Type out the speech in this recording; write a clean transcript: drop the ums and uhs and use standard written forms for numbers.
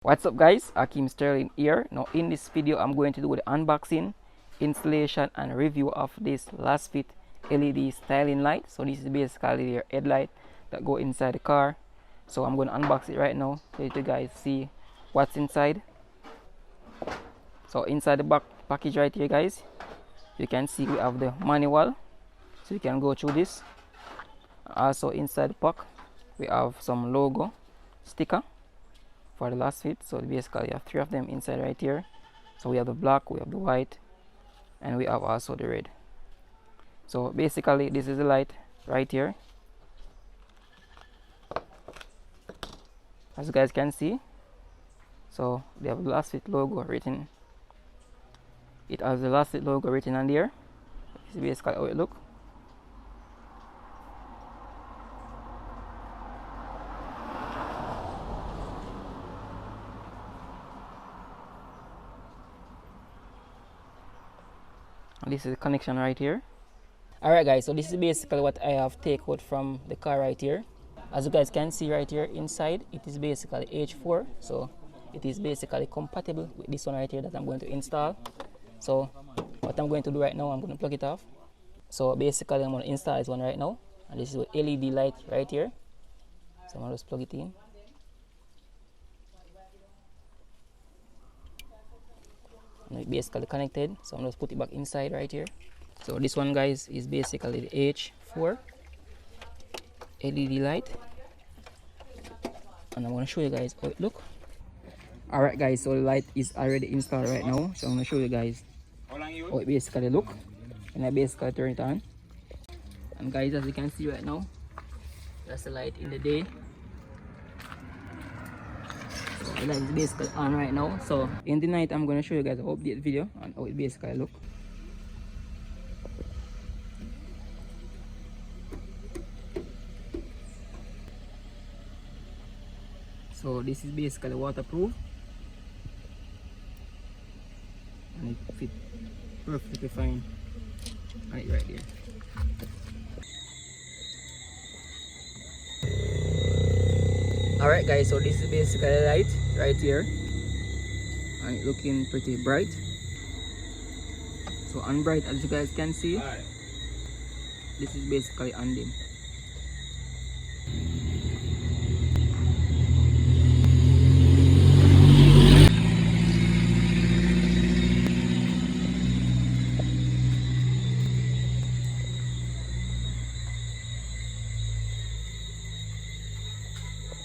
What's up guys, Ackeem Sterling here. Now in this video I'm going to do the unboxing, installation and review of this LASFIT LED styling light. So this is basically your headlight that go inside the car. So I'm going to unbox it right now so you guys see what's inside. So inside the back package right here guys, you can see we have the manual, so you can go through this. Also inside the pack we have some logo sticker for the LASFIT. So basically you have 3 of them inside right here. So we have the black, we have the white, and we have also the red. So basically this is the light right here, as you guys can see. So they have the LASFIT logo written, it has the LASFIT logo written on there. This is basically how it looks. This is the connection right here. Alright guys, so this is basically what I have take out from the car right here. As you guys can see right here inside, it is basically H4, so it is basically compatible with this one right here that I'm going to install. So what I'm going to do right now, I'm going to plug it off. So basically I'm going to install this one right now, and this is the LED light right here. So I'm going to just plug it in. And it basically connected, so I'm just put it back inside right here. So this one guys is basically the H4 LED light, and I'm going to show you guys how it look. Alright guys, so the light is already installed right now, so I'm going to show you guys how it basically look, and I basically turn it on. And guys, as you can see right now, that's the light in the day. The light is basically on right now. So in the night I'm going to show you guys an update video on how it basically look. So this is basically waterproof, and it fits perfectly fine right there. Alright guys, so this is basically the light right here, and it's looking pretty bright. So on bright, as you guys can see, this is basically on dim.